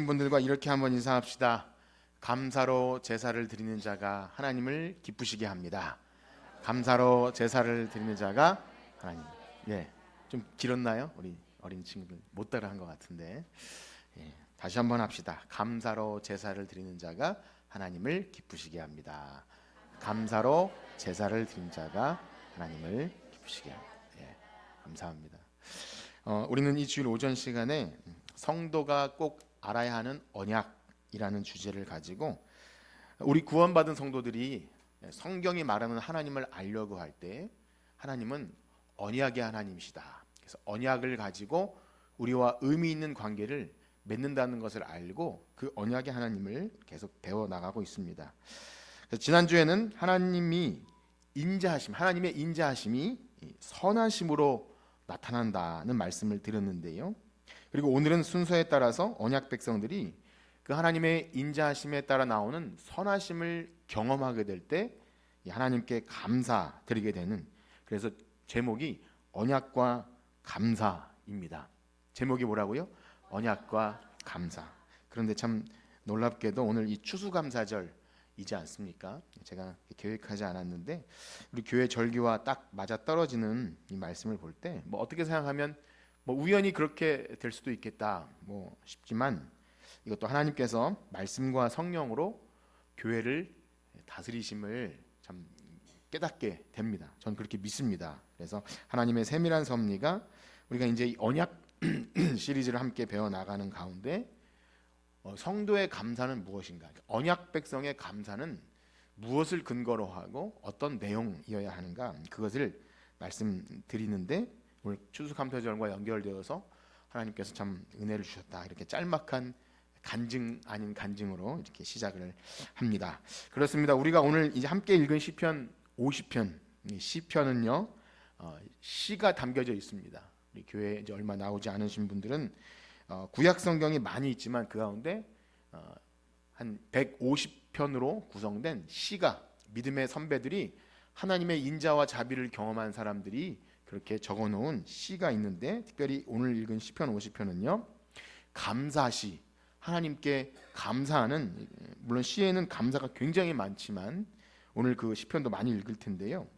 분들과 이렇게 한번 인사합시다. 감사로 제사를 드리는 자가 하나님을 기쁘시게 합니다. 감사로 제사를 드리는 자가 하나님. 예, 좀 길었나요? 우리 어린 친구들 못 따라한 것 같은데. 예, 다시 한번 합시다. 감사로 제사를 드리는 자가 하나님을 기쁘시게 합니다. 감사로 제사를 드리는 자가 하나님을 기쁘시게 합니다. 예, 감사합니다. 우리는 이 주일 오전 시간에 성도가 꼭 알아야 하는 언약이라는 주제를 가지고 우리 구원받은 성도들이 성경이 말하는 하나님을 알려고 할 때 하나님은 언약의 하나님이시다. 그래서 언약을 가지고 우리와 의미 있는 관계를 맺는다는 것을 알고 그 언약의 하나님을 계속 배워 나가고 있습니다. 그래서 지난주에는 하나님의 인자하심이 선하심으로 나타난다는 말씀을 드렸는데요. 그리고 오늘은 순서에 따라서 언약 백성들이 그 하나님의 인자하심에 따라 나오는 선하심을 경험하게 될 때 하나님께 감사드리게 되는, 그래서 제목이 언약과 감사입니다. 제목이 뭐라고요? 언약과 감사. 그런데 참 놀랍게도 오늘 이 추수감사절이지 않습니까? 제가 계획하지 않았는데 우리 교회 절기와 딱 맞아 떨어지는 이 말씀을 볼 때 뭐 어떻게 생각하면 우연히 그렇게 될 수도 있겠다 싶지만 이것도 하나님께서 말씀과 성령으로 교회를 다스리심을 참 깨닫게 됩니다. 저는 그렇게 믿습니다. 그래서 하나님의 세밀한 섭리가 우리가 이제 이 언약 시리즈를 함께 배워 나가는 가운데 성도의 감사는 무엇인가? 언약 백성의 감사는 무엇을 근거로 하고 어떤 내용이어야 하는가? 그것을 말씀드리는데 오늘 추수감사절과 연결되어서 하나님께서 참 은혜를 주셨다. 이렇게 짤막한 간증 아닌 간증으로 이렇게 시작을 합니다. 그렇습니다. 우리가 오늘 이제 함께 읽은 시편 50편, 이 시편은요 시가 담겨져 있습니다. 우리 교회에 이제 얼마 나오지 않으신 분들은 구약 성경이 많이 있지만 그 가운데 한 150편으로 구성된 시가, 믿음의 선배들이 하나님의 인자와 자비를 경험한 사람들이 그렇게 적어놓은 시가 있는데, 특별히 오늘 읽은 시편 50편은요 감사시, 하나님께 감사하는, 물론 시에는 감사가 굉장히 많지만 오늘 그 시편도 많이 읽을 텐데요,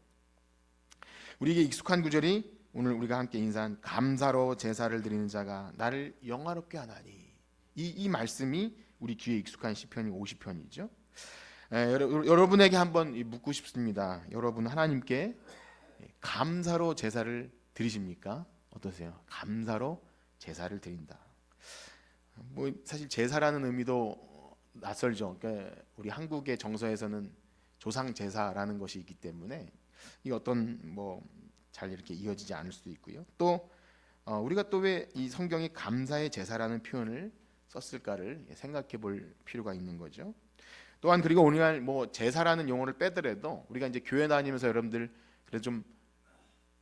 우리에게 익숙한 구절이 오늘 우리가 함께 인사한 감사로 제사를 드리는 자가 나를 영화롭게 하나니, 이 말씀이 우리 귀에 익숙한 시편이 50편이죠. 여러분에게 한번 묻고 싶습니다. 여러분 하나님께 감사로 제사를 드리십니까? 어떠세요? 감사로 제사를 드린다. 사실 제사라는 의미도 낯설죠. 그러니까 우리 한국의 정서에서는 조상 제사라는 것이 있기 때문에 이 어떤 잘 이렇게 이어지지 않을 수도 있고요. 또 우리가 또 왜 이 성경이 감사의 제사라는 표현을 썼을까를 생각해 볼 필요가 있는 거죠. 또한 그리고 오늘날 제사라는 용어를 빼더라도 우리가 이제 교회 다니면서 여러분들 그래도 좀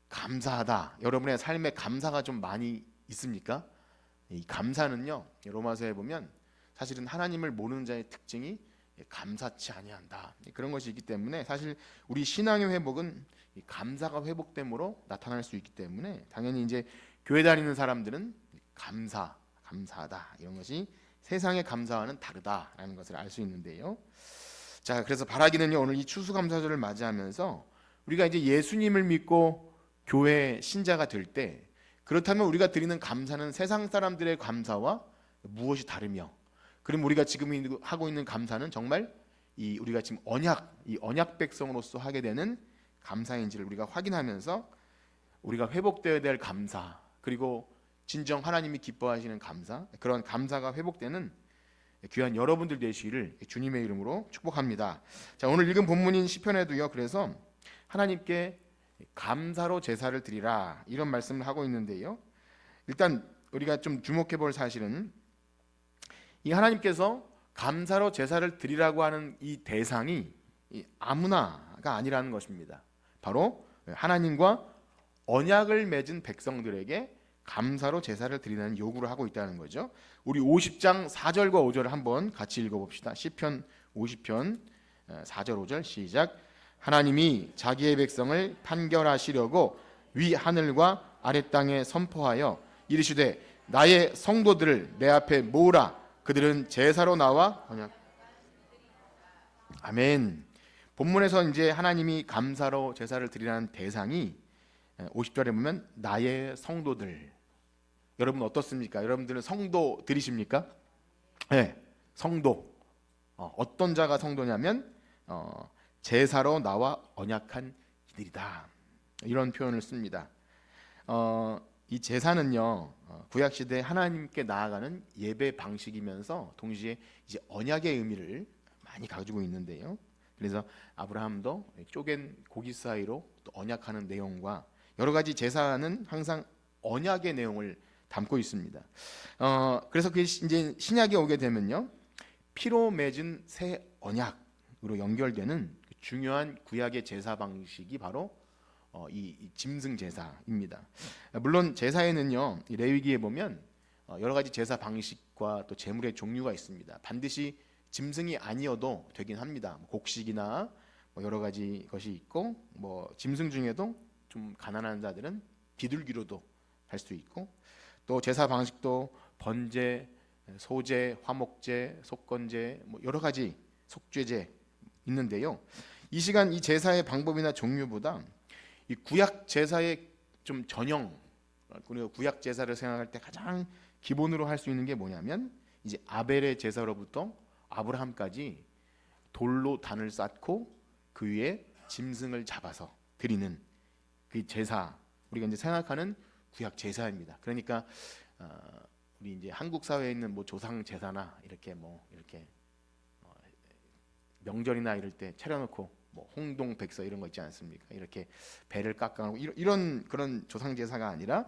감사하다, 여러분의 삶에 감사가 좀 많이 있습니까? 이 감사는요 로마서에 보면 사실은 하나님을 모르는 자의 특징이 감사치 아니한다, 그런 것이 있기 때문에 사실 우리 신앙의 회복은 감사가 회복됨으로 나타날 수 있기 때문에 당연히 이제 교회 다니는 사람들은 감사하다, 이런 것이 세상의 감사와는 다르다라는 것을 알 수 있는데요. 자, 그래서 바라기는요 오늘 이 추수감사절을 맞이하면서 우리가 이제 예수님을 믿고 교회 신자가 될 때, 그렇다면 우리가 드리는 감사는 세상 사람들의 감사와 무엇이 다르며, 그럼 우리가 지금 하고 있는 감사는 정말 우리가 지금 언약 백성으로서 하게 되는 감사인지를 우리가 확인하면서 우리가 회복되어야 될 감사, 그리고 진정 하나님이 기뻐하시는 감사, 그런 감사가 회복되는 귀한 여러분들 되시기를 주님의 이름으로 축복합니다. 자, 오늘 읽은 본문인 시편에도요 그래서 하나님께 감사로 제사를 드리라, 이런 말씀을 하고 있는데요, 일단 우리가 좀 주목해 볼 사실은 이 하나님께서 감사로 제사를 드리라고 하는 이 대상이 아무나가 아니라는 것입니다. 바로 하나님과 언약을 맺은 백성들에게 감사로 제사를 드리라는 요구를 하고 있다는 거죠. 우리 50장 4절과 5절을 한번 같이 읽어봅시다. 시편 50편 4절 5절 시작. 하나님이 자기의 백성을 판결하시려고 위 하늘과 아래 땅에 선포하여 이르시되 나의 성도들을 내 앞에 모으라. 그들은 제사로 나와 언약. 아멘. 본문에서 이제 하나님이 감사로 제사를 드리라는 대상이 50절에 보면 나의 성도들. 여러분 어떻습니까? 여러분들은 성도들이십니까? 네, 성도. 어떤 자가 성도냐면 제사로 나와 언약한 이들이다. 이런 표현을 씁니다. 이 제사는요 구약 시대 하나님께 나아가는 예배 방식이면서 동시에 이제 언약의 의미를 많이 가지고 있는데요. 그래서 아브라함도 쪼갠 고기 사이로 또 언약하는 내용과 여러 가지 제사는 항상 언약의 내용을 담고 있습니다. 그래서 그 이제 신약에 오게 되면요 피로 맺은 새 언약으로 연결되는 중요한 구약의 제사 방식이 바로 이 짐승 제사입니다. 물론 제사에는요 이 레위기에 보면 여러 가지 제사 방식과 또 제물의 종류가 있습니다. 반드시 짐승이 아니어도 되긴 합니다. 곡식이나 여러 가지 것이 있고 짐승 중에도 좀 가난한 자들은 비둘기로도 할 수 있고 또 제사 방식도 번제, 소제, 화목제, 속건제 여러 가지 속죄제 있는데요. 이 시간 이 제사의 방법이나 종류보다 이 구약 제사의 좀 전형 그리고 구약 제사를 생각할 때 가장 기본으로 할 수 있는 게 뭐냐면 이제 아벨의 제사로부터 아브라함까지 돌로 단을 쌓고 그 위에 짐승을 잡아서 드리는 그 제사 우리가 이제 생각하는 구약 제사입니다. 그러니까 우리 이제 한국 사회에 있는 조상 제사나 이렇게 이렇게 명절이나 이럴 때 차려놓고 홍동 백서 이런 거 있지 않습니까? 이렇게 배를 깎아놓고 이런 그런 조상 제사가 아니라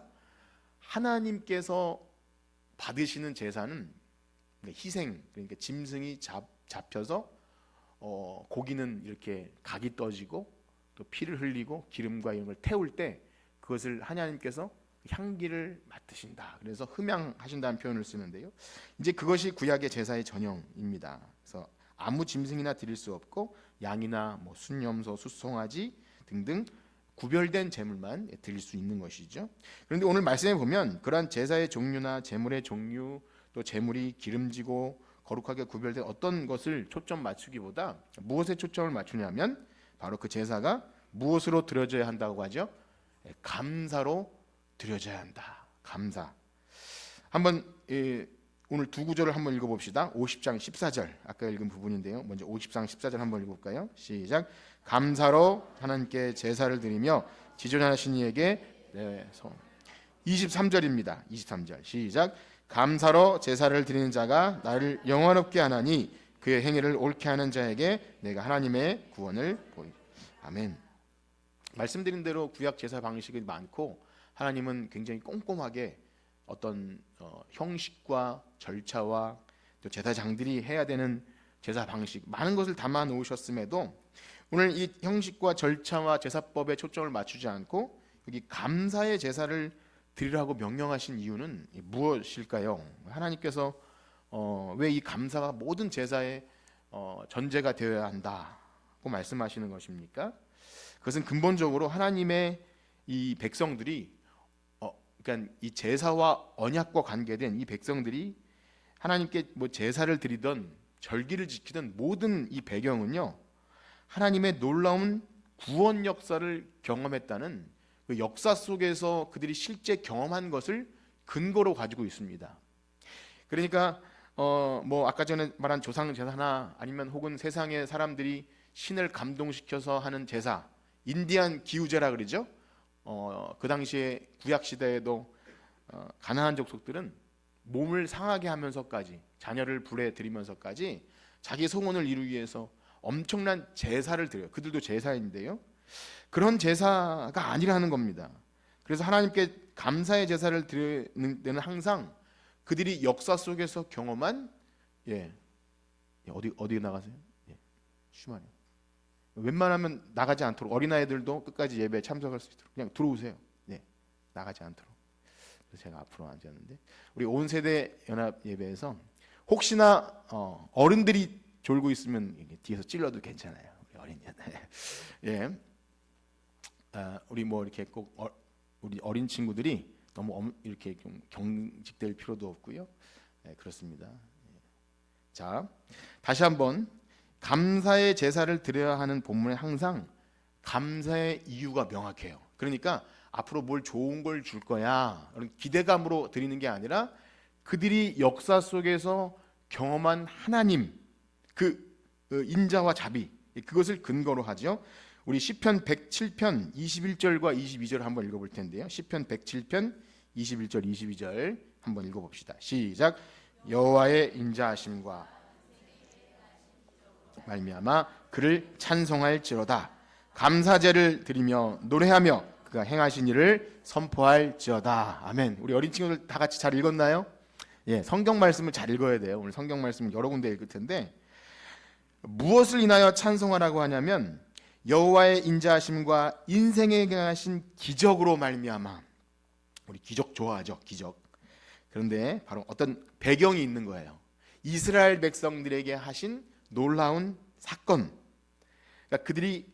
하나님께서 받으시는 제사는 희생 그러니까 짐승이 잡혀서 고기는 이렇게 각이 떠지고 또 피를 흘리고 기름과 이런 걸 태울 때 그것을 하나님께서 향기를 맡으신다. 그래서 흠양하신다는 표현을 쓰는데요. 이제 그것이 구약의 제사의 전형입니다. 그래서 아무 짐승이나 드릴 수 없고 양이나 순염소, 숫송아지 등등 구별된 제물만 드릴 수 있는 것이죠. 그런데 오늘 말씀에 보면 그러한 제사의 종류나 제물의 종류 또 제물이 기름지고 거룩하게 구별된 어떤 것을 초점 맞추기보다 무엇에 초점을 맞추냐면 바로 그 제사가 무엇으로 드려져야 한다고 하죠? 감사로 드려져야 한다. 감사. 한번 오늘 두 구절을 한번 읽어봅시다. 50장 14절 아까 읽은 부분인데요. 먼저 50장 14절 한번 읽어볼까요? 시작. 감사로 하나님께 제사를 드리며 지존하신 이에게 내 손. 23절입니다. 23절 시작. 감사로 제사를 드리는 자가 나를 영원롭게 하나니 그의 행위를 옳게 하는 자에게 내가 하나님의 구원을 보이. 아멘. 말씀드린 대로 구약 제사 방식이 많고 하나님은 굉장히 꼼꼼하게 어떤 형식과 절차와 또 제사장들이 해야 되는 제사 방식 많은 것을 담아 놓으셨음에도 오늘 이 형식과 절차와 제사법에 초점을 맞추지 않고 여기 감사의 제사를 드리라고 명령하신 이유는 무엇일까요? 하나님께서 왜 이 감사가 모든 제사의 전제가 되어야 한다고 말씀하시는 것입니까? 그것은 근본적으로 하나님의 이 백성들이 그러니까 이 제사와 언약과 관계된 이 백성들이 하나님께 제사를 드리던 절기를 지키던 모든 이 배경은요 하나님의 놀라운 구원 역사를 경험했다는 그 역사 속에서 그들이 실제 경험한 것을 근거로 가지고 있습니다. 그러니까 아까 전에 말한 조상 제사나 아니면 혹은 세상의 사람들이 신을 감동시켜서 하는 제사, 인디안 기후제라 그러죠. 그 당시에 구약 시대에도 가나안 족속들은 몸을 상하게 하면서까지 자녀를 불에 들이면서까지 자기 소원을 이루기 위해서 엄청난 제사를 드려요. 그들도 제사인데요. 그런 제사가 아니라는 겁니다. 그래서 하나님께 감사의 제사를 드리는 데는 항상 그들이 역사 속에서 경험한 어디 나가세요? 쉬만요. 웬만하면 나가지 않도록 어린아이들도 끝까지 예배에 참석할 수 있도록 그냥 들어오세요. 나가지 않도록. 그래서 제가 앞으로 앉았는데 우리 온 세대 연합 예배에서 혹시나 어른들이 졸고 있으면 뒤에서 찔러도 괜찮아요. 우리 어린 우리 이렇게 꼭 우리 어린 친구들이 너무 이렇게 좀 경직될 필요도 없고요. 그렇습니다. 자, 다시 한번 감사의 제사를 드려야 하는 본문에 항상 감사의 이유가 명확해요. 그러니까 앞으로 뭘 좋은 걸 줄 거야 이런 기대감으로 드리는 게 아니라 그들이 역사 속에서 경험한 하나님 그 인자와 자비 그것을 근거로 하죠. 우리 시편 107편 21절과 22절 한번 읽어볼 텐데요. 시편 107편 21절 22절 한번 읽어봅시다. 시작. 여호와의 인자하심과 말미암아 그를 찬송할지어다. 감사제를 드리며 노래하며 그가 행하신 일을 선포할지어다. 아멘. 우리 어린 친구들 다 같이 잘 읽었나요? 예, 성경 말씀을 잘 읽어야 돼요. 오늘 성경 말씀 여러 군데 읽을 텐데 무엇을 인하여 찬송하라고 하냐면 여호와의 인자하심과 인생에 행하신 기적으로 말미암아. 우리 기적 좋아하죠, 기적. 그런데 바로 어떤 배경이 있는 거예요. 이스라엘 백성들에게 하신 놀라운 사건. 그러니까 그들이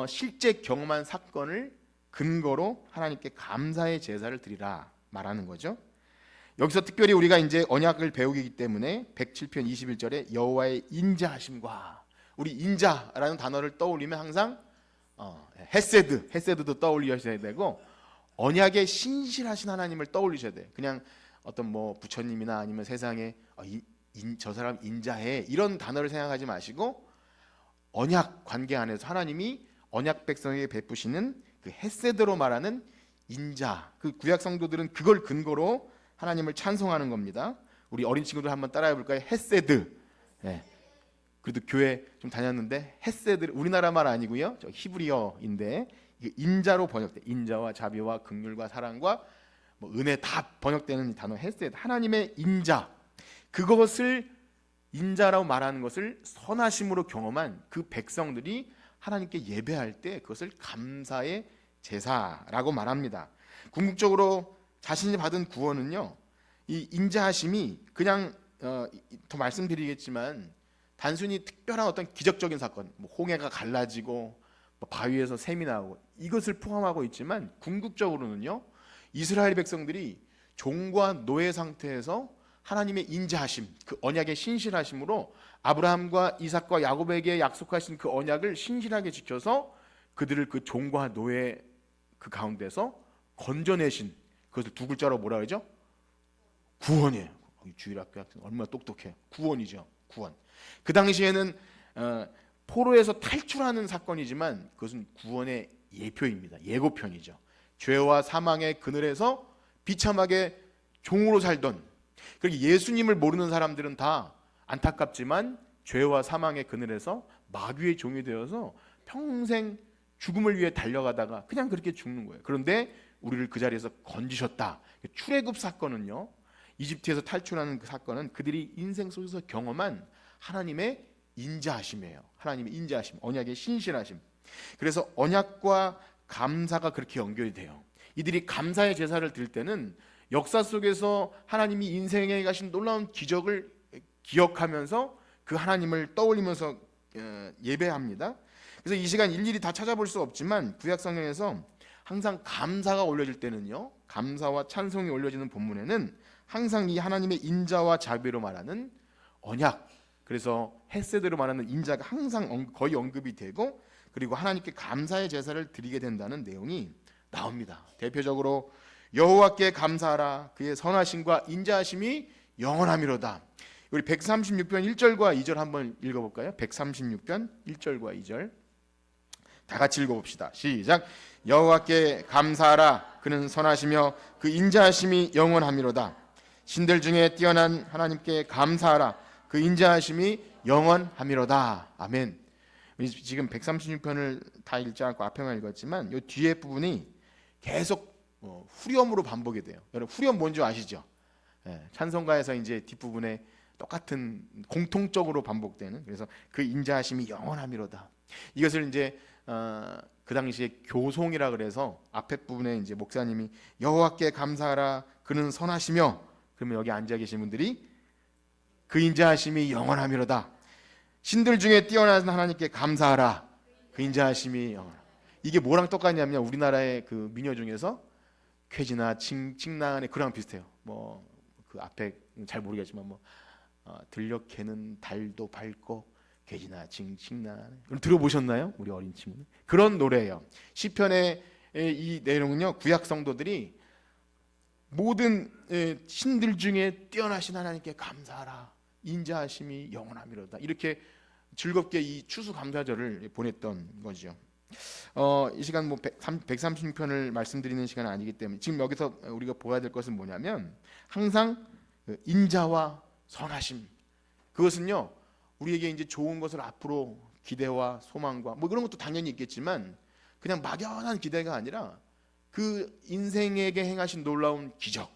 실제 경험한 사건을 근거로 하나님께 감사의 제사를 드리라 말하는 거죠. 여기서 특별히 우리가 이제 언약을 배우기 때문에 107편 21절에 여호와의 인자하심과 우리 인자라는 단어를 떠올리면 항상 헤세드도 떠올리셔야 되고 언약의 신실하신 하나님을 떠올리셔야 돼요. 그냥 어떤 뭐 부처님이나 아니면 세상에 저 사람 인자해 이런 단어를 생각하지 마시고 언약 관계 안에서 하나님이 언약 백성에게 베푸시는 그 헤세드로 말하는 인자. 그 구약 성도들은 그걸 근거로 하나님을 찬송하는 겁니다. 우리 어린 친구들 한번 따라해 볼까요? 헤세드. 네. 그래도 교회 좀 다녔는데 헤세드 우리나라 말 아니고요. 저 히브리어인데 인자로 번역돼. 인자와 자비와 긍휼과 사랑과 뭐 은혜 다 번역되는 단어 헤세드. 하나님의 인자. 그것을 인자라고 말하는 것을 선하심으로 경험한 그 백성들이 하나님께 예배할 때 그것을 감사의 제사라고 말합니다. 궁극적으로 자신이 받은 구원은요, 이 인자하심이 그냥 더 말씀드리겠지만 단순히 특별한 어떤 기적적인 사건, 뭐 홍해가 갈라지고 뭐 바위에서 샘이 나오고 이것을 포함하고 있지만 궁극적으로는요, 이스라엘 백성들이 종과 노예 상태에서 하나님의 인자하심, 그 언약의 신실하심으로 아브라함과 이삭과 야곱에게 약속하신 그 언약을 신실하게 지켜서 그들을 그 종과 노예 그 가운데서 건져내신 그것을 두 글자로 뭐라 그러죠? 구원이에요. 주일학교 학생 얼마나 똑똑해. 구원이죠. 구원. 그 당시에는 포로에서 탈출하는 사건이지만 그것은 구원의 예표입니다. 예고편이죠. 죄와 사망의 그늘에서 비참하게 종으로 살던 그렇게 예수님을 모르는 사람들은 다 안타깝지만 죄와 사망의 그늘에서 마귀의 종이 되어서 평생 죽음을 위해 달려가다가 그냥 그렇게 죽는 거예요. 그런데 우리를 그 자리에서 건지셨다. 출애굽 사건은요, 이집트에서 탈출하는 그 사건은 그들이 인생 속에서 경험한 하나님의 인자하심이에요. 하나님의 인자하심, 언약의 신실하심. 그래서 언약과 감사가 그렇게 연결이 돼요. 이들이 감사의 제사를 드릴 때는 역사 속에서 하나님이 인생에 가신 놀라운 기적을 기억하면서 그 하나님을 떠올리면서 예배합니다. 그래서 이 시간 일일이 다 찾아볼 수 없지만 구약 성경에서 항상 감사가 올려질 때는요, 감사와 찬송이 올려지는 본문에는 항상 이 하나님의 인자와 자비로 말하는 언약, 그래서 헤세드로 말하는 인자가 항상 거의 언급이 되고 그리고 하나님께 감사의 제사를 드리게 된다는 내용이 나옵니다. 대표적으로 여호와께 감사하라. 그의 선하심과 인자하심이 영원하미로다. 우리 136편 1절과 2절 한번 읽어볼까요? 136편 1절과 2절 다 같이 읽어봅시다. 시작. 여호와께 감사하라. 그는 선하시며 그 인자하심이 영원하미로다. 신들 중에 뛰어난 하나님께 감사하라. 그 인자하심이 영원하미로다. 아멘. 지금 136편을 다 읽지 않고 앞에만 읽었지만 이 뒤에 부분이 계속 후렴으로 반복이 돼요. 여러분 후렴 뭔지 아시죠? 찬송가에서 이제 뒷부분에 똑같은 공통적으로 반복되는, 그래서 그 인자하심이 영원하미로다. 이것을 이제 그 당시에 교송이라 그래서 앞에 부분에 이제 목사님이 여호와께 감사하라. 그는 선하시며, 그러면 여기 앉아 계신 분들이 그 인자하심이 영원하미로다. 신들 중에 뛰어난 하나님께 감사하라. 그 인자하심이 영원. 이게 뭐랑 똑같냐면 우리나라의 그 민요 중에서 쾌지나 칭랑의 그랑 비슷해요. 뭐 그 앞에 잘 모르겠지만 뭐 들녘 개는 달도 밟고 괴지나 징징나. 들어보셨나요? 우리 어린 친구는 그런 노래예요. 시편의 이 내용은요, 구약 성도들이 모든 신들 중에 뛰어나신 하나님께 감사하라, 인자하심이 영원함이로다, 이렇게 즐겁게 이 추수감사절을 보냈던 거죠. 이 시간 뭐 136편을 말씀드리는 시간은 아니기 때문에 지금 여기서 우리가 보아야 될 것은 뭐냐면, 항상 인자와 선하심, 그것은요 우리에게 이제 좋은 것을 앞으로 기대와 소망과 뭐 그런 것도 당연히 있겠지만, 그냥 막연한 기대가 아니라 그 인생에게 행하신 놀라운 기적,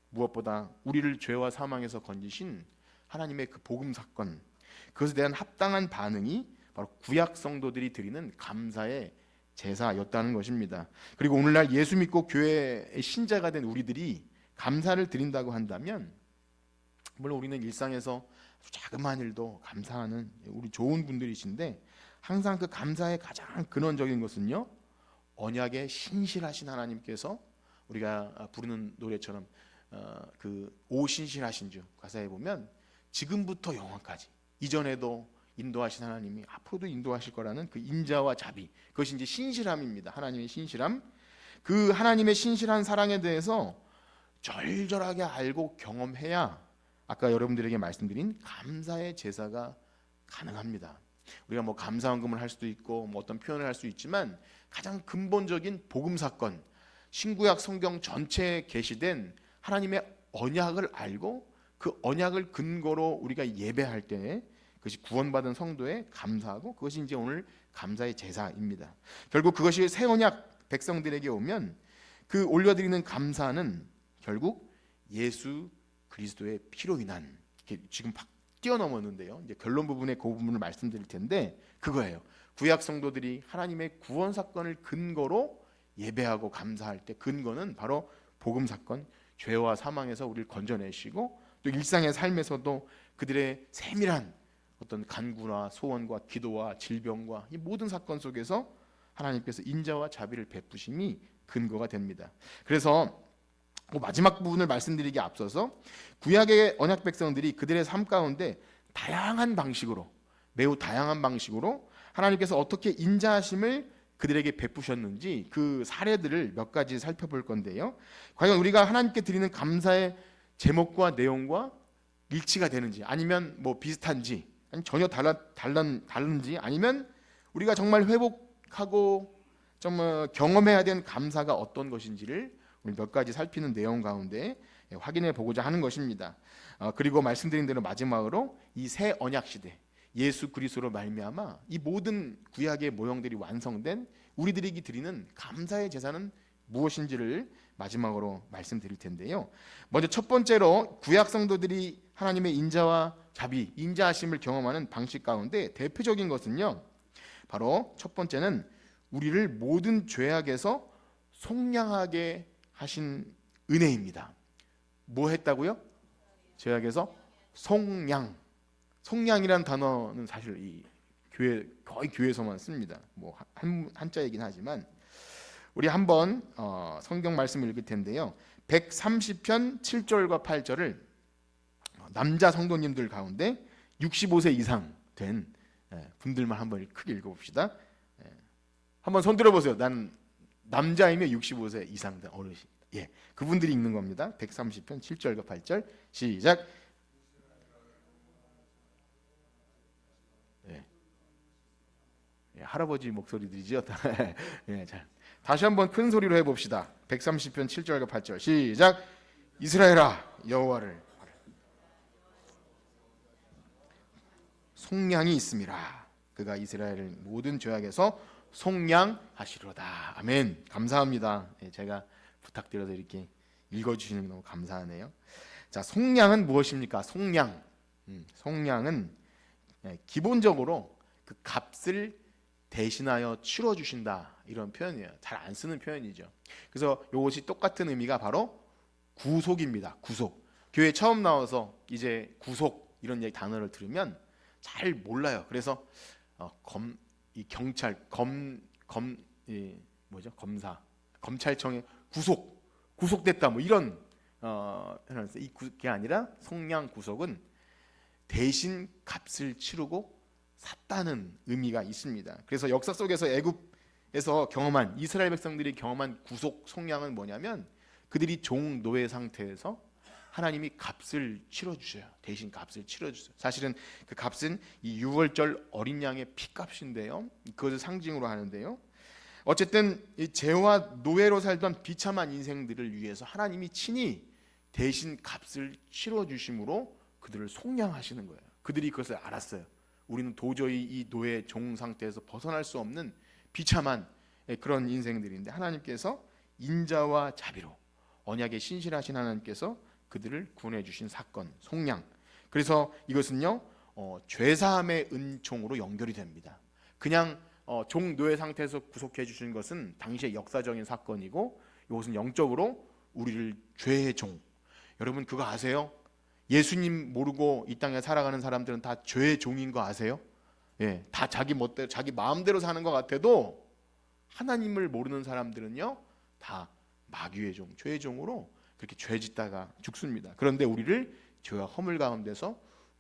무엇보다 우리를 죄와 사망에서 건지신 하나님의 그 복음 사건, 그것에 대한 합당한 반응이 바로 구약 성도들이 드리는 감사의 제사였다는 것입니다. 그리고 오늘날 예수 믿고 교회의 신자가 된 우리들이 감사를 드린다고 한다면, 물론 우리는 일상에서 자그마한 일도 감사하는 우리 좋은 분들이신데, 항상 그 감사의 가장 근원적인 것은요, 언약에 신실하신 하나님께서, 우리가 부르는 노래처럼 그 오신실하신 주 가사에 보면 지금부터 영원까지, 이전에도 인도하신 하나님이 앞으로도 인도하실 거라는 그 인자와 자비, 그것이 이제 신실함입니다. 하나님의 신실함. 그 하나님의 신실한 사랑에 대해서 절절하게 알고 경험해야 아까 여러분들에게 말씀드린 감사의 제사가 가능합니다. 우리가 뭐 감사헌금을 할 수도 있고 뭐 어떤 표현을 할 수 있지만, 가장 근본적인 복음 사건, 신구약 성경 전체에 계시된 하나님의 언약을 알고 그 언약을 근거로 우리가 예배할 때 그것이 구원받은 성도에 감사하고, 그것이 이제 오늘 감사의 제사입니다. 결국 그것이 새 언약 백성들에게 오면 그 올려드리는 감사는 결국 예수 그리스도의 피로 인한, 지금 뛰어넘었는데요, 이제 결론 부분에 그 부분을 말씀드릴 텐데, 그거예요. 구약 성도들이 하나님의 구원 사건을 근거로 예배하고 감사할 때 근거는 바로 복음 사건, 죄와 사망에서 우리를 건져내시고, 또 일상의 삶에서도 그들의 세밀한 어떤 간구나 소원과 기도와 질병과 이 모든 사건 속에서 하나님께서 인자와 자비를 베푸심이 근거가 됩니다. 그래서 마지막 부분을 말씀드리기에 앞서서, 구약의 언약 백성들이 그들의 삶 가운데 다양한 방식으로, 매우 다양한 방식으로 하나님께서 어떻게 인자하심을 그들에게 베푸셨는지 그 사례들을 몇 가지 살펴볼 건데요, 과연 우리가 하나님께 드리는 감사의 제목과 내용과 일치가 되는지, 아니면 뭐 비슷한지, 아니면 전혀 다른지, 아니면 우리가 정말 회복하고 정말 경험해야 되는 감사가 어떤 것인지를 우리 몇 가지 살피는 내용 가운데 확인해 보고자 하는 것입니다. 그리고 말씀드린 대로 마지막으로 이 새 언약 시대, 예수 그리스도로 말미암아 이 모든 구약의 모형들이 완성된 우리들에게 드리는 감사의 제사는 무엇인지를 마지막으로 말씀드릴 텐데요, 먼저 첫 번째로 구약 성도들이 하나님의 인자와 자비, 인자하심을 경험하는 방식 가운데 대표적인 것은요, 바로 첫 번째는 우리를 모든 죄악에서 속량하게 하신 은혜입니다. 뭐 했다고요? 죄악에서 속량. 속량이란 단어는 사실 이 거의 교회에서만 씁니다. 뭐 한자이긴 하지만, 우리 한번 성경 말씀을 읽을 텐데요, 130편 7절과 8절을 남자 성도님들 가운데 65세 이상 된 분들만 한번 크게 읽어봅시다. 한번 손 들어보세요. 난 남자이며 65세 이상 된 어르신, 그분들이 읽는 겁니다. 130편 7절과 8절 시작. 할아버지 목소리들이죠. 자, 다시 한번 큰 소리로 해봅시다. 130편 7절과 8절 시작. 이스라엘아, 여호와를 속량이 있음이라. 그가 이스라엘을 모든 죄악에서 속량하시로다. 아멘. 감사합니다. 제가 부탁드려서 이렇게 읽어주시는 게 너무 감사하네요. 자, 속량은 무엇입니까? 속량은 기본적으로 그 값을 대신하여 치러주신다, 이런 표현이에요. 잘 안 쓰는 표현이죠. 그래서 이것이 똑같은 의미가 바로 구속입니다. 구속. 교회 처음 나와서 이제 구속 이런 단어를 들으면 잘 몰라요. 그래서 경찰, 검사, 검찰청에 구속됐다, 뭐 이런 그게 아니라, 속량 구속은 대신 값을 치르고 샀다는 의미가 있습니다. 그래서 역사 속에서 애굽에서 경험한 이스라엘 백성들이 경험한 구속 속량은 뭐냐면 그들이 종 노예 상태에서 하나님이 값을 치러주셔요. 대신 값을 치러주세요. 사실은 그 값은 이 유월절 어린 양의 피값인데요. 그것을 상징으로 하는데요. 어쨌든 이 죄와 노예로 살던 비참한 인생들을 위해서 하나님이 친히 대신 값을 치러주심으로 그들을 속량하시는 거예요. 그들이 그것을 알았어요. 우리는 도저히 이 노예 종 상태에서 벗어날 수 없는 비참한 그런 인생들인데 하나님께서 인자와 자비로 언약에 신실하신 하나님께서 그들을 구원해 주신 사건, 속량. 그래서 이것은요 죄사함의 은총으로 연결이 됩니다. 그냥 종 노예 상태에서 구속해 주신 것은 당시의 역사적인 사건이고 이것은 영적으로 우리를 죄의 종. 여러분 그거 아세요? 예수님 모르고 이 땅에 살아가는 사람들은 다 죄의 종인 거 아세요? 예, 다 자기 멋대로 자기 마음대로 사는 것 같아도 하나님을 모르는 사람들은요 다 마귀의 종, 죄의 종으로 그렇게 죄 짓다가 죽습니다. 그런데 우리를 죄와 허물 가운데서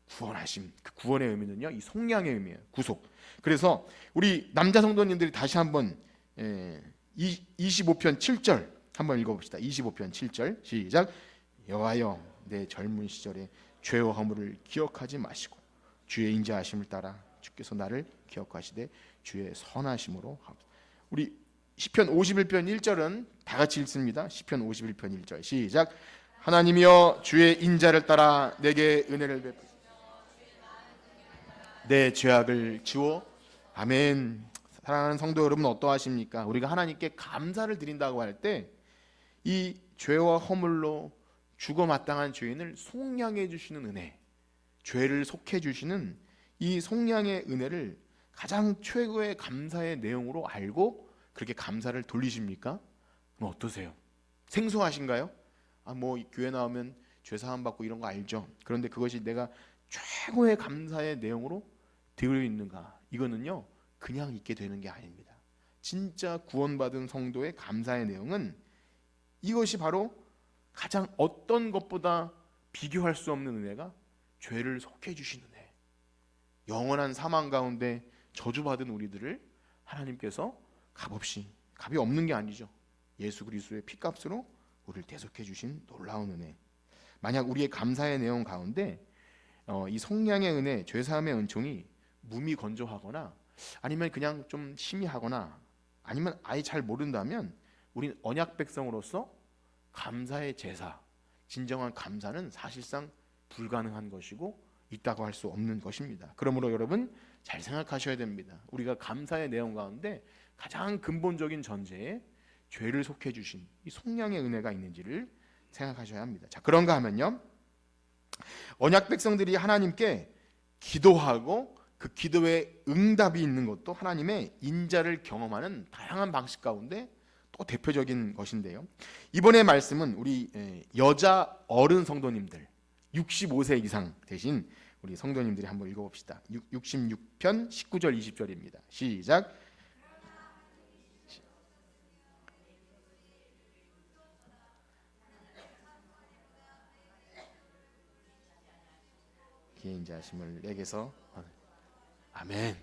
구원하심, 그 구원의 의미는요 이 속량의 의미예요. 구속. 그래서 우리 남자 성도님들이 다시 한번 25편 7절 한번 읽어봅시다. 25편 7절 시작. 여호와여 내 젊은 시절에 죄와 허물을 기억하지 마시고 주의 인자하심을 따라 주께서 나를 기억하시되 주의 선하심으로 하옵소서. 우리 시편 51편 1절은 다 같이 읽습니다. 시편 51편 1절 시작. 하나님이여 주의 인자를 따라 내게 은혜를 베푸소서. 내 죄악을 지워. 아멘. 사랑하는 성도 여러분 어떠하십니까? 우리가 하나님께 감사를 드린다고 할 때 이 죄와 허물로 죽어 마땅한 죄인을 속량해 주시는 은혜, 죄를 속해 주시는 이 속량의 은혜를 가장 최고의 감사의 내용으로 알고 그렇게 감사를 돌리십니까? 그럼 어떠세요? 생소하신가요? 뭐 교회 나오면 죄 사함 받고 이런 거 알죠. 그런데 그것이 내가 최고의 감사의 내용으로 되어 있는가? 이거는요 그냥 있게 되는 게 아닙니다. 진짜 구원받은 성도의 감사의 내용은 이것이 바로 가장 어떤 것보다 비교할 수 없는 은혜가 죄를 속해 주신 은혜. 영원한 사망 가운데 저주받은 우리들을 하나님께서 값없이, 값이 없는 게 아니죠. 예수 그리스도의 피값으로 우리를 대속해 주신 놀라운 은혜. 만약 우리의 감사의 내용 가운데 이 속량의 은혜, 죄사함의 은총이 무미건조하거나 아니면 그냥 좀 희미하거나 아니면 아예 잘 모른다면 우리는 언약 백성으로서 감사의 제사, 진정한 감사는 사실상 불가능한 것이고 있다고 할 수 없는 것입니다. 그러므로 여러분 잘 생각하셔야 됩니다. 우리가 감사의 내용 가운데 가장 근본적인 전제에 죄를 속해 주신 이 속량의 은혜가 있는지를 생각하셔야 합니다. 자, 그런가 하면요. 언약 백성들이 하나님께 기도하고 그 기도에 응답이 있는 것도 하나님의 인자를 경험하는 다양한 방식 가운데 또 대표적인 것인데요. 이번의 말씀은 우리 여자 어른 성도님들 65세 이상 되신 우리 성도님들이 한번 읽어봅시다. 66편 19절 20절입니다. 시작. 기인자심을 내게서 아멘.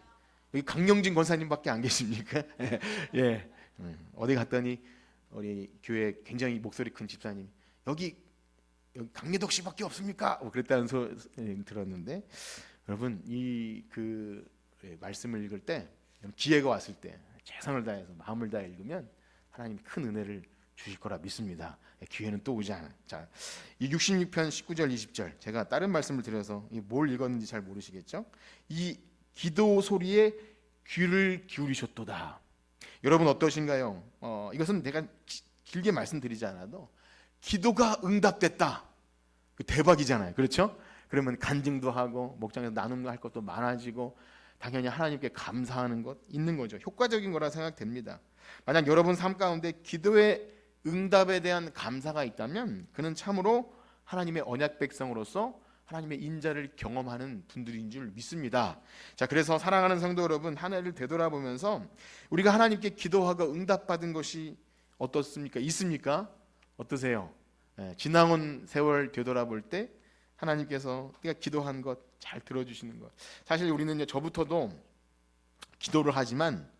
여기 강영진 권사님밖에 안 계십니까? 예. 어디 갔더니 우리 교회 굉장히 목소리 큰 집사님 여기 강예덕 씨밖에 없습니까? 그랬다는 들었는데 여러분 이 말씀을 읽을 때 기회가 왔을 때 최선을 다해서 마음을 다해 읽으면 하나님이 큰 은혜를 주실 거라 믿습니다. 기회는 또 오지 않아요. 자, 이 66편 19절 20절 제가 다른 말씀을 드려서 뭘 읽었는지 잘 모르시겠죠? 이 기도 소리에 귀를 기울이셨도다. 여러분 어떠신가요? 이것은 내가 길게 말씀드리지 않아도 기도가 응답됐다. 대박이잖아요. 그렇죠? 그러면 간증도 하고 목장에서 나눔도 할 것도 많아지고 당연히 하나님께 감사하는 것 있는 거죠. 효과적인 거라 생각됩니다. 만약 여러분 삶 가운데 기도의 응답에 대한 감사가 있다면 그는 참으로 하나님의 언약 백성으로서 하나님의 인자를 경험하는 분들인 줄 믿습니다. 자, 그래서 사랑하는 성도 여러분, 한 해를 되돌아보면서 우리가 하나님께 기도하고 응답받은 것이 어떻습니까? 있습니까? 어떠세요? 지나온 세월 되돌아볼 때 하나님께서 내가 기도한 것 잘 들어주시는 것. 사실 우리는 이제 저부터도 기도를 하지만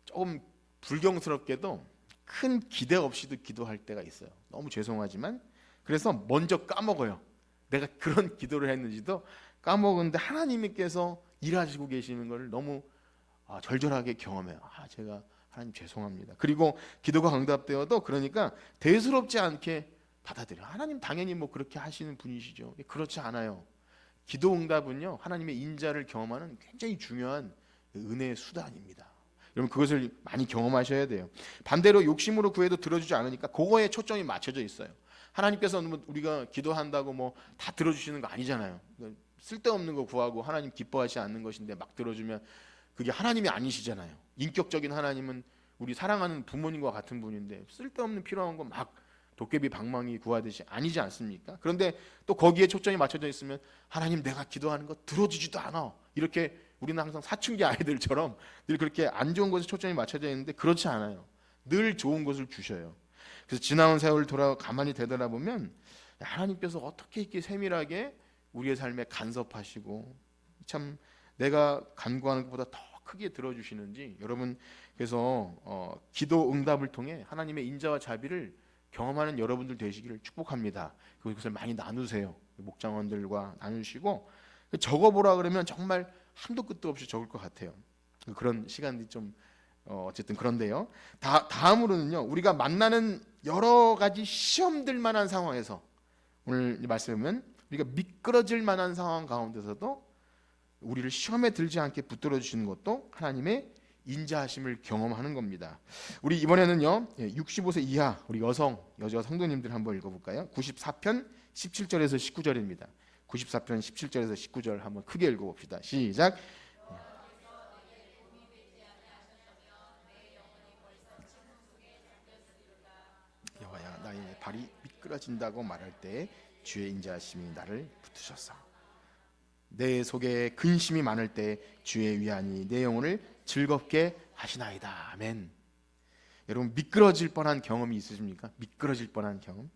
조금 불경스럽게도 큰 기대 없이도 기도할 때가 있어요. 너무 죄송하지만 그래서 먼저 까먹어요. 내가 그런 기도를 했는지도 까먹었는데 하나님께서 일하시고 계시는 걸 너무 절절하게 경험해요. 제가 하나님 죄송합니다. 그리고 기도가 응답되어도 그러니까 대수롭지 않게 받아들여요. 하나님 당연히 뭐 그렇게 하시는 분이시죠. 그렇지 않아요. 기도 응답은요 하나님의 인자를 경험하는 굉장히 중요한 은혜의 수단입니다. 여러분 그것을 많이 경험하셔야 돼요. 반대로 욕심으로 구해도 들어주지 않으니까 그거에 초점이 맞춰져 있어요. 하나님께서 우리가 기도한다고 뭐 다 들어주시는 거 아니잖아요. 쓸데없는 거 구하고 하나님 기뻐하지 않는 것인데 막 들어주면 그게 하나님이 아니시잖아요. 인격적인 하나님은 우리 사랑하는 부모님과 같은 분인데 쓸데없는 필요한 거 막 도깨비 방망이 구하듯이 아니지 않습니까? 그런데 또 거기에 초점이 맞춰져 있으면 하나님 내가 기도하는 거 들어주지도 않아. 이렇게 우리는 항상 사춘기 아이들처럼 늘 그렇게 안 좋은 것에 초점이 맞춰져 있는데 그렇지 않아요. 늘 좋은 것을 주셔요. 그래서 지나온 세월을 돌아 가만히 되돌아보면 하나님께서 어떻게 이렇게 세밀하게 우리의 삶에 간섭하시고 참 내가 간구하는 것보다 더 크게 들어주시는지 여러분 그래서 기도 응답을 통해 하나님의 인자와 자비를 경험하는 여러분들 되시기를 축복합니다. 그것을 많이 나누세요. 목장원들과 나누시고 적어보라 그러면 정말 한도 끝도 없이 적을 것 같아요. 그런 시간들이 좀 어쨌든 그런데요. 다음으로는요. 우리가 만나는 여러 가지 시험들 만한 상황에서 오늘 말씀은 우리가 미끄러질 만한 상황 가운데서도 우리를 시험에 들지 않게 붙들어 주시는 것도 하나님의 인자하심을 경험하는 겁니다. 우리 이번에는요 65세 이하 우리 여자 성도님들 한번 읽어볼까요? 94편 17절에서 19절입니다. 94편 17절에서 19절 한번 크게 읽어봅시다. 시작. 여호와야 나의 발이 미끄러진다고 말할 때 주의 인자하심이 나를 붙으셨사. 내 속에 근심이 많을 때 주의 위안이 내 영혼을 즐겁게 하시나이다. 아멘. 여러분 미끄러질 뻔한 경험이 있으십니까? 미끄러질 뻔한 경험.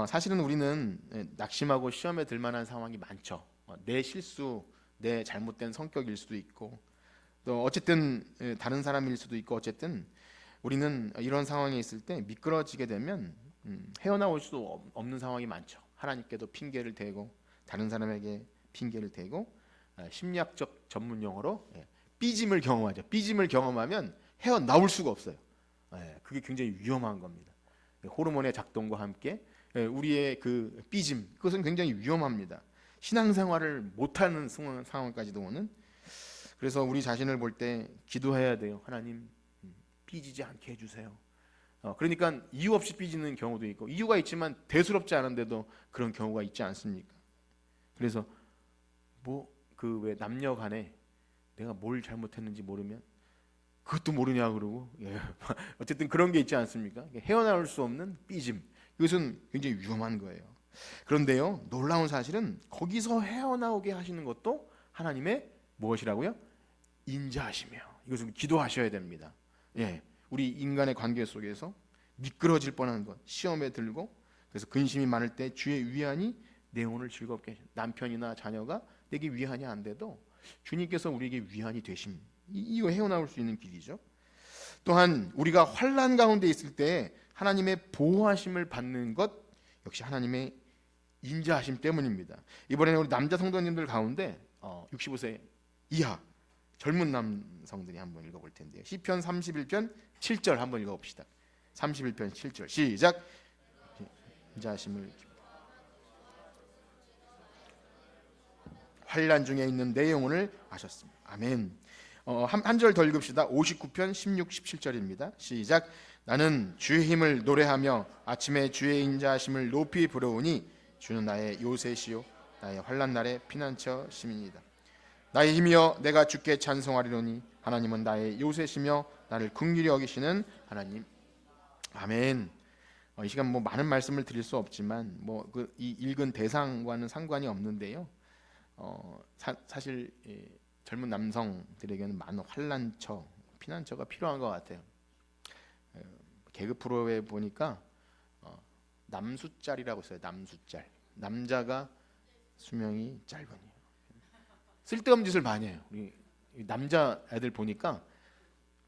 사실은 우리는 낙심하고 시험에 들 만한 상황이 많죠. 내 실수, 내 잘못된 성격일 수도 있고 또 어쨌든 다른 사람일 수도 있고 어쨌든 우리는 이런 상황에 있을 때 미끄러지게 되면 헤어나올 수 없는 상황이 많죠. 하나님께도 핑계를 대고 다른 사람에게 핑계를 대고 심리학적 전문 용어로 삐짐을 경험하죠. 삐짐을 경험하면 헤어나올 수가 없어요. 그게 굉장히 위험한 겁니다. 호르몬의 작동과 함께 우리의 그 삐짐 그것은 굉장히 위험합니다. 신앙생활을 못하는 상황까지도 오는. 그래서 우리 자신을 볼 때 기도해야 돼요. 하나님 삐지지 않게 해주세요. 그러니까 이유 없이 삐지는 경우도 있고 이유가 있지만 대수롭지 않은데도 그런 경우가 있지 않습니까? 그래서 뭐 그 왜 남녀간에 내가 뭘 잘못했는지 모르면 그것도 모르냐 그러고 어쨌든 그런 게 있지 않습니까? 헤어나올 수 없는 삐짐 이것은 굉장히 위험한 거예요. 그런데요 놀라운 사실은 거기서 헤어나오게 하시는 것도 하나님의 무엇이라고요? 인자하시며 이것은 기도하셔야 됩니다. 우리 인간의 관계 속에서 미끄러질 뻔한 것 시험에 들고 그래서 근심이 많을 때 주의 위안이 내 영혼을 즐겁게 하신 남편이나 자녀가 내게 위안이 안 돼도 주님께서 우리에게 위안이 되심 이거 헤어나올 수 있는 길이죠. 또한 우리가 환난 가운데 있을 때 하나님의 보호하심을 받는 것 역시 하나님의 인자하심 때문입니다. 이번에는 우리 남자 성도님들 가운데 65세 이하 젊은 남성들이 한번 읽어볼 텐데요. 시편 31편 7절 한번 읽어봅시다. 31편 7절 시작. 인자하심을 환난 중에 있는 내 영혼을 아셨습니다. 아멘. 한 절 더 읽읍시다. 59편 16, 17절입니다. 시작. 나는 주의 힘을 노래하며 아침에 주의 인자하심을 높이 부르오니 주는 나의 요새시요 나의 환난 날의 피난처 심이니이다. 나의 힘이여 내가 주께 찬송하리로니 하나님은 나의 요새시며 나를 긍휼히 여기시는 하나님. 아멘. 이 시간 뭐 많은 말씀을 드릴 수 없지만 이 읽은 대상과는 상관이 없는데요. 사실 젊은 남성들에게는 많은 환난처, 피난처가 필요한 것 같아요. 개그 프로에 보니까 남수짤이라고 있어요. 남수짤. 남자가 수명이 짧으니. 쓸데없는 짓을 많이 해요. 우리 남자 애들 보니까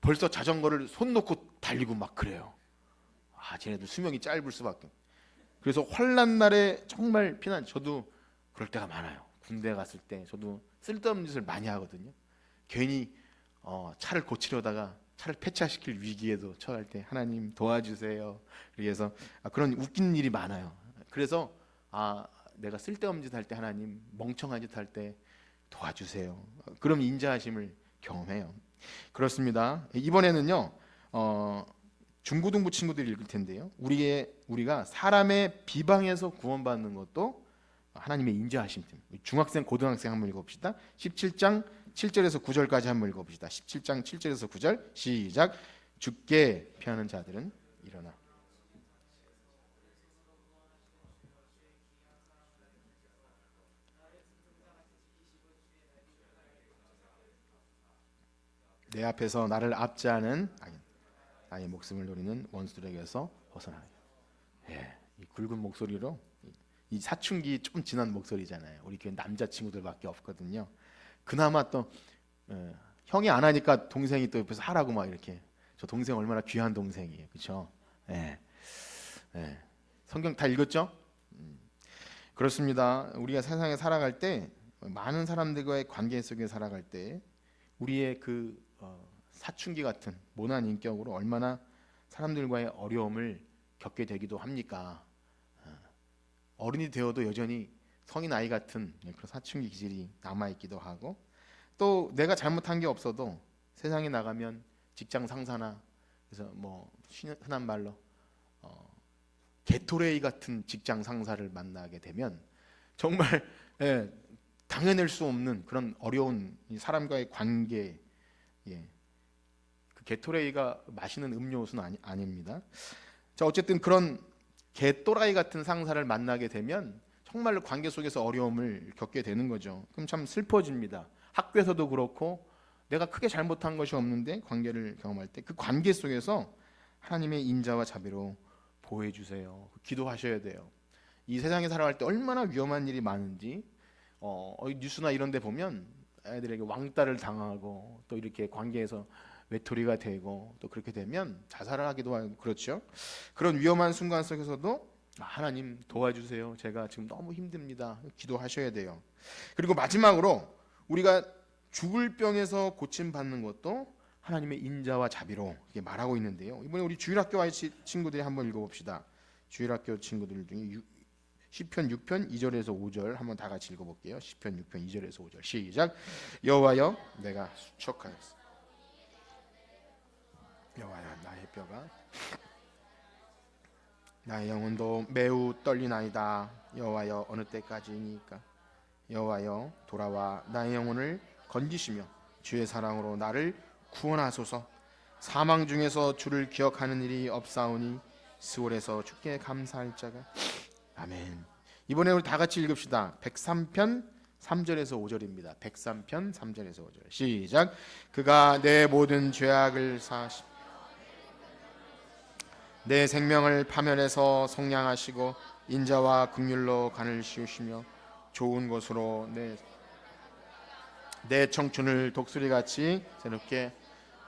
벌써 자전거를 손 놓고 달리고 막 그래요. 쟤네들 수명이 짧을 수밖에. 그래서 환난 날에 정말 피난. 저도 그럴 때가 많아요. 군대 갔을 때 저도 쓸데없는 짓을 많이 하거든요. 괜히 차를 고치려다가 차를 폐차시킬 위기에도 처할 때 하나님 도와주세요. 그래서 그런 웃긴 일이 많아요. 그래서 내가 쓸데없는 짓 할 때 하나님 멍청한 짓 할 때 도와주세요. 그럼 인자하심을 경험해요. 그렇습니다. 이번에는요 중고등부 친구들이 읽을 텐데요. 우리가 사람의 비방에서 구원받는 것도 하나님의 인자하심 때문에. 중학생, 고등학생 한번 읽어봅시다. 17장 7절에서 9절까지 한번 읽어봅시다. 17장 7절에서 9절 시작. 죽게 피하는 자들은 일어나. 내 앞에서 나를 압제하는 나의 목숨을 노리는 원수들에게서 벗어나요. 이 굵은 목소리로, 이 사춘기 좀 지난 목소리잖아요. 우리 교회 남자 친구들밖에 없거든요. 그나마 또 형이 안 하니까 동생이 또 옆에서 하라고 막 이렇게. 저 동생 얼마나 귀한 동생이에요, 그렇죠? 성경 다 읽었죠? 그렇습니다. 우리가 세상에 살아갈 때, 많은 사람들과의 관계 속에 살아갈 때 우리의 그 사춘기 같은 모난 인격으로 얼마나 사람들과의 어려움을 겪게 되기도 합니까? 어른이 되어도 여전히 성인 아이 같은 그런 사춘기 기질이 남아있기도 하고, 또 내가 잘못한 게 없어도 세상에 나가면 직장 상사나, 그래서 뭐 흔한 말로 게토레이 같은 직장 상사를 만나게 되면 정말 당해낼 수 없는 그런 어려운 사람과의 관계. 그 게토레이가 마시는 음료수는 아닙니다. 자, 어쨌든 그런 개또라이 같은 상사를 만나게 되면 정말로 관계 속에서 어려움을 겪게 되는 거죠. 그럼 참 슬퍼집니다. 학교에서도 그렇고 내가 크게 잘못한 것이 없는데 관계를 경험할 때 그 관계 속에서 하나님의 인자와 자비로 보호해 주세요. 기도하셔야 돼요. 이 세상에 살아갈 때 얼마나 위험한 일이 많은지 뉴스나 이런 데 보면 애들에게 왕따를 당하고 또 이렇게 관계에서 외톨이가 되고 또 그렇게 되면 자살을 하기도 하고 그렇죠. 그런 위험한 순간 속에서도 하나님 도와주세요. 제가 지금 너무 힘듭니다. 기도하셔야 돼요. 그리고 마지막으로 우리가 죽을 병에서 고침받는 것도 하나님의 인자와 자비로 말하고 있는데요. 이번에 우리 주일학교 아이 친구들이 한번 읽어봅시다. 주일학교 친구들 중에 시편 6편 2절에서 5절 한번 다 같이 읽어볼게요. 시편 6편 2절에서 5절 시작. 여호와여 내가 수척하였어. 여호와여 나의 뼈가 나의 영혼도 매우 떨리나이다. 여호와여 어느 때까지니까. 여호와여 돌아와 나의 영혼을 건지시며 주의 사랑으로 나를 구원하소서. 사망 중에서 주를 기억하는 일이 없사오니 스올에서 주께 감사할 자가. 아멘. 이번에 우리 다 같이 읽읍시다. 103편 3절에서 5절입니다. 103편 3절에서 5절 시작. 그가 내 모든 죄악을 사하시고 내 생명을 파멸해서 속량하시고 인자와 긍휼로 간을 씌우시며 좋은 것으로 내 청춘을 독수리같이 새롭게.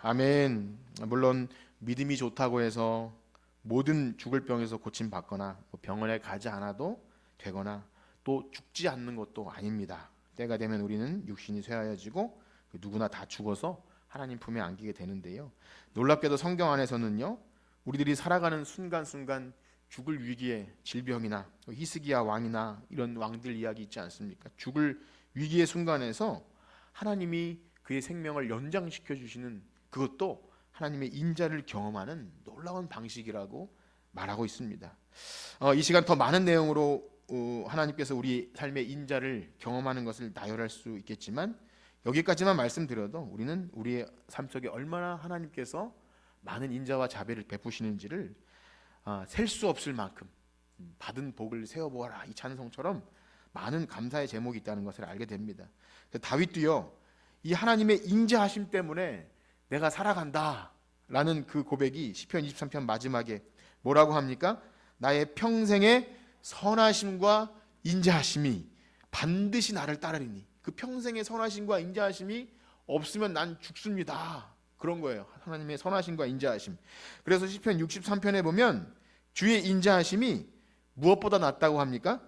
아멘. 물론 믿음이 좋다고 해서 모든 죽을 병에서 고침받거나 병원에 가지 않아도 되거나 또 죽지 않는 것도 아닙니다. 때가 되면 우리는 육신이 쇠하여지고 누구나 다 죽어서 하나님 품에 안기게 되는데요. 놀랍게도 성경 안에서는요, 우리들이 살아가는 순간순간 죽을 위기에 질병이나 히스기야 왕이나 이런 왕들 이야기 있지 않습니까? 죽을 위기의 순간에서 하나님이 그의 생명을 연장시켜 주시는, 그것도 하나님의 인자를 경험하는 놀라운 방식이라고 말하고 있습니다. 이 시간 더 많은 내용으로 하나님께서 우리 삶의 인자를 경험하는 것을 나열할 수 있겠지만 여기까지만 말씀드려도 우리는 우리의 삶 속에 얼마나 하나님께서 많은 인자와 자비를 베푸시는지를 셀 수 없을 만큼 받은 복을 세어보아라, 이 찬송처럼 많은 감사의 제목이 있다는 것을 알게 됩니다. 다윗도요, 이 하나님의 인자하심 때문에 내가 살아간다 라는 그 고백이 시편 23편 마지막에 뭐라고 합니까? 나의 평생의 선하심과 인자하심이 반드시 나를 따르리니, 그 평생의 선하심과 인자하심이 없으면 난 죽습니다. 그런 거예요. 하나님의 선하심과 인자하심. 그래서 시편 63편에 보면 주의 인자하심이 무엇보다 낫다고 합니까?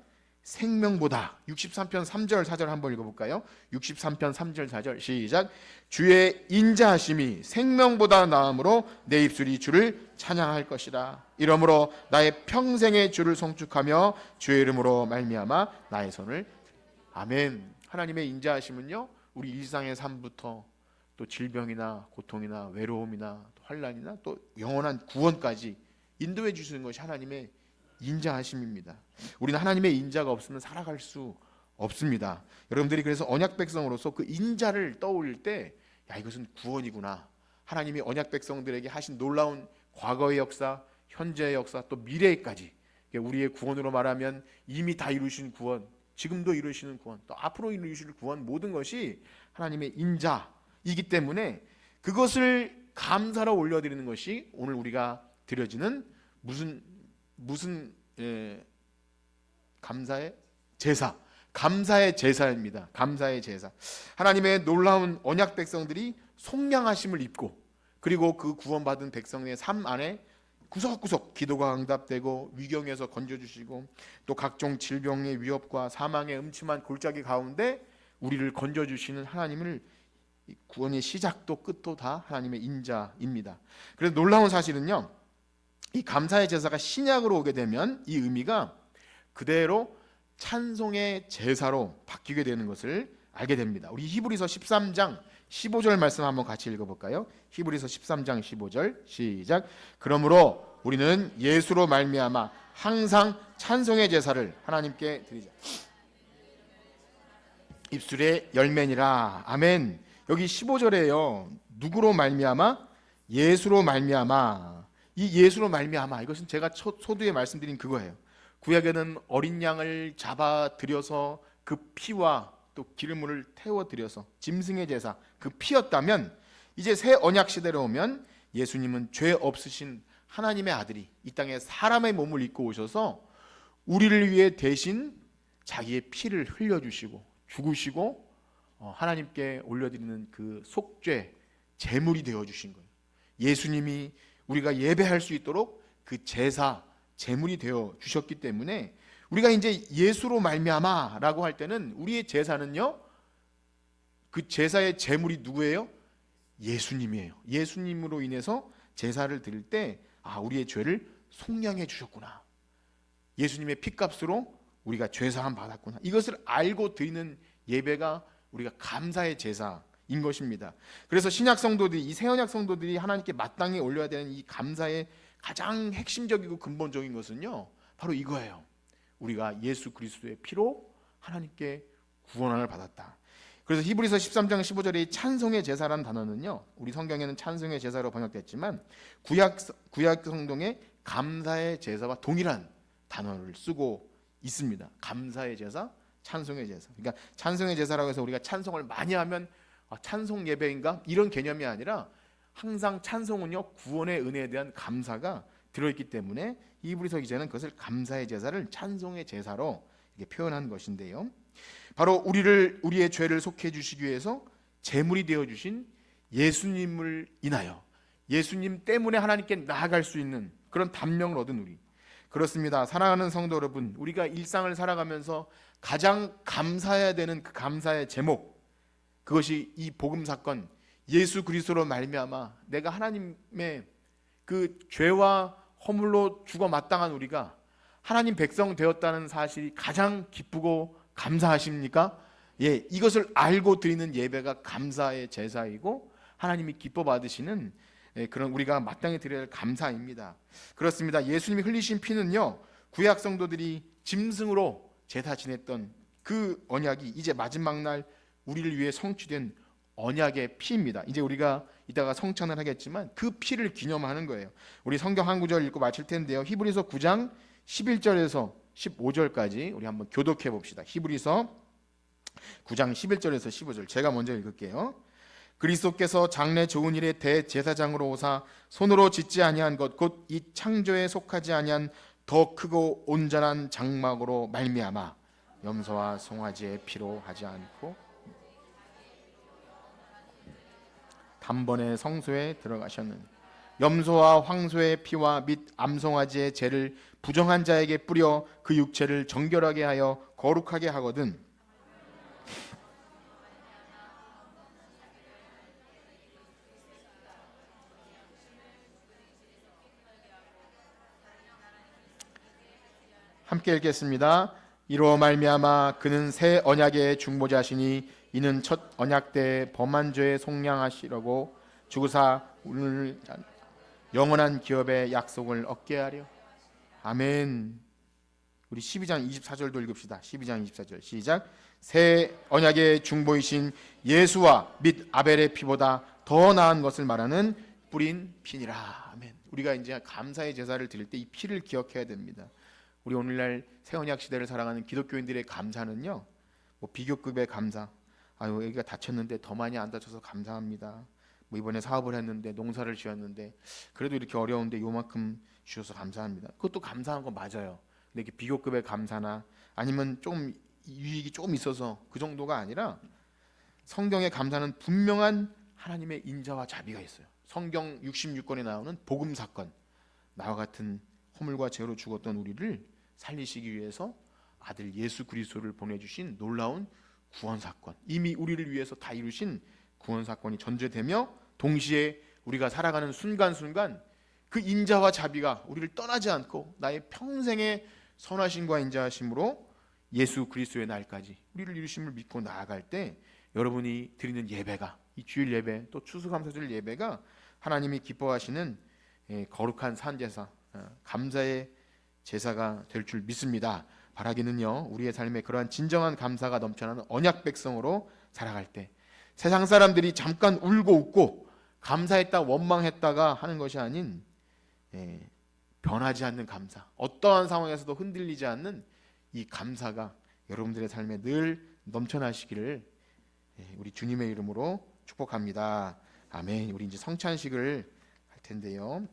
생명보다. 63편 3절 4절 한번 읽어볼까요? 63편 3절 4절 시작. 주의 인자하심이 생명보다 나음으로 내 입술이 주를 찬양할 것이라. 이러므로 나의 평생의 주를 송축하며 주의 이름으로 말미암아 나의 손을. 아멘. 하나님의 인자하심은요, 우리 일상의 삶부터 또 질병이나 고통이나 외로움이나 또 환난이나 또 영원한 구원까지 인도해 주시는 것이 하나님의 인자하심입니다. 우리는 하나님의 인자가 없으면 살아갈 수 없습니다. 여러분들이 그래서 언약 백성으로서 그 인자를 떠올릴 때, 야, 이것은 구원이구나. 하나님이 언약 백성들에게 하신 놀라운 과거의 역사, 현재의 역사, 또 미래까지, 우리의 구원으로 말하면 이미 다 이루신 구원, 지금도 이루시는 구원, 또 앞으로 이루실 구원, 모든 것이 하나님의 인자이기 때문에 그것을 감사로 올려드리는 것이 오늘 우리가 드려지는 무슨 감사의 제사, 감사의 제사입니다. 감사의 제사. 하나님의 놀라운 언약 백성들이 속량하심을 입고, 그리고 그 구원받은 백성의 삶 안에 구석구석 기도가 응답되고 위경에서 건져주시고, 또 각종 질병의 위협과 사망의 음침한 골짜기 가운데 우리를 건져주시는 하나님을, 구원의 시작도 끝도 다 하나님의 인자입니다. 그래서 놀라운 사실은요, 이 감사의 제사가 신약으로 오게 되면 이 의미가 그대로 찬송의 제사로 바뀌게 되는 것을 알게 됩니다. 우리 히브리서 13장 15절 말씀 한번 같이 읽어볼까요? 히브리서 13장 15절 시작. 그러므로 우리는 예수로 말미암아 항상 찬송의 제사를 하나님께 드리자. 입술의 열매니라. 아멘. 여기 15절에요. 누구로 말미암아? 예수로 말미암아. 이 예수로 말미암아, 이것은 제가 소두에 말씀드린 그거예요. 구약에는 어린 양을 잡아 들여서 그 피와 또 기름을 태워 들여서 짐승의 제사, 그 피였다면, 이제 새 언약 시대로 오면 예수님은 죄 없으신 하나님의 아들이 이 땅에 사람의 몸을 입고 오셔서 우리를 위해 대신 자기의 피를 흘려주시고 죽으시고 하나님께 올려드리는 그 속죄 제물이 되어주신 거예요. 예수님이 우리가 예배할 수 있도록 그 제사, 제물이 되어 주셨기 때문에 우리가 이제 예수로 말미암아라고 할 때는 우리의 제사는요, 그 제사의 제물이 누구예요? 예수님이에요. 예수님으로 인해서 제사를 드릴 때, 아, 우리의 죄를 속량해 주셨구나. 예수님의 피값으로 우리가 죄사함 받았구나. 이것을 알고 드리는 예배가 우리가 감사의 제사인 것입니다. 그래서 신약 성도들이, 이 새언약 성도들이 하나님께 마땅히 올려야 되는 이 감사의 가장 핵심적이고 근본적인 것은요, 바로 이거예요. 우리가 예수 그리스도의 피로 하나님께 구원을 받았다. 그래서 히브리서 13장 15절에 찬송의 제사라는 단어는요, 우리 성경에는 찬송의 제사로 번역됐지만 구약 성경의 감사의 제사와 동일한 단어를 쓰고 있습니다. 감사의 제사, 찬송의 제사. 그러니까 찬송의 제사라고 해서 우리가 찬송을 많이 하면 찬송 예배인가? 이런 개념이 아니라 항상 찬송은요, 구원의 은혜에 대한 감사가 들어있기 때문에 히브리서 기자는 그것을 감사의 제사를 찬송의 제사로 이렇게 표현한 것인데요, 바로 우리의 죄를 속해 주시기 위해서 제물이 되어 주신 예수님을 인하여, 예수님 때문에 하나님께 나아갈 수 있는 그런 담력을 얻은 우리. 그렇습니다. 사랑하는 성도 여러분, 우리가 일상을 살아가면서 가장 감사해야 되는 그 감사의 제목, 그것이 이 복음 사건, 예수 그리스도로 말미암아 내가 하나님의 그 죄와 허물로 죽어 마땅한 우리가 하나님 백성 되었다는 사실이 가장 기쁘고 감사하십니까? 예, 이것을 알고 드리는 예배가 감사의 제사이고 하나님이 기뻐 받으시는 그런 우리가 마땅히 드려야 할 감사입니다. 그렇습니다. 예수님이 흘리신 피는요, 구약 성도들이 짐승으로 제사 지냈던 그 언약이 이제 마지막 날 우리를 위해 성취된 언약의 피입니다. 이제 우리가 이따가 성찬을 하겠지만 그 피를 기념하는 거예요. 우리 성경 한 구절 읽고 마칠 텐데요, 히브리서 9장 11절에서 15절까지 우리 한번 교독해 봅시다. 히브리서 9장 11절에서 15절 제가 먼저 읽을게요. 그리스도께서 장래 좋은 일의 대제사장으로 오사 손으로 짓지 아니한 것 곧 이 창조에 속하지 아니한 더 크고 온전한 장막으로 말미암아 염소와 송아지의 피로 하지 않고 단번에 성소에 들어가셨느니 염소와 황소의 피와 및 암송아지의 죄를 부정한 자에게 뿌려 그 육체를 정결하게 하여 거룩하게 하거든. 함께 읽겠습니다. 이로 말미암아 그는 새 언약의 중보자시니 이는 첫 언약 때 범한 죄 속량하시려고 주구사 오늘 영원한 기업의 약속을 얻게 하려. 아멘. 우리 12장 24절도 읽읍시다. 12장 24절 시작. 새 언약의 중보이신 예수와 및 아벨의 피보다 더 나은 것을 말하는 뿌린 피니라. 아멘. 우리가 이제 감사의 제사를 드릴 때 이 피를 기억해야 됩니다. 우리 오늘날 새 언약 시대를 살아가는 기독교인들의 감사는요, 뭐 비교급의 감사. 아유, 애기가 다쳤는데 더 많이 안 다쳐서 감사합니다. 뭐 이번에 사업을 했는데 농사를 지었는데 그래도 이렇게 어려운데 요만큼 주셔서 감사합니다. 그것도 감사한 거 맞아요. 근데 이렇게 비교급의 감사나 아니면 좀 유익이 조금 있어서 그 정도가 아니라 성경의 감사는 분명한 하나님의 인자와 자비가 있어요. 성경 66권에 나오는 복음 사건, 나와 같은 허물과 죄로 죽었던 우리를 살리시기 위해서 아들 예수 그리스도를 보내주신 놀라운 구원 사건, 이미 우리를 위해서 다 이루신 구원 사건이 전제되며 동시에 우리가 살아가는 순간순간 그 인자와 자비가 우리를 떠나지 않고 나의 평생의 선하심과 인자하심으로 예수 그리스도의 날까지 우리를 이루심을 믿고 나아갈 때 여러분이 드리는 예배가, 이 주일 예배 또 추수감사절 예배가 하나님이 기뻐하시는 거룩한 산제사, 감사의 제사가 될 줄 믿습니다. 바라기는요, 우리의 삶에 그러한 진정한 감사가 넘쳐나는 언약 백성으로 살아갈 때 세상 사람들이 잠깐 울고 웃고 감사했다 원망했다가 하는 것이 아닌 변하지 않는 감사, 어떠한 상황에서도 흔들리지 않는 이 감사가 여러분들의 삶에 늘 넘쳐나시기를 우리 주님의 이름으로 축복합니다. 아멘. 우리 이제 성찬식을 할 텐데요.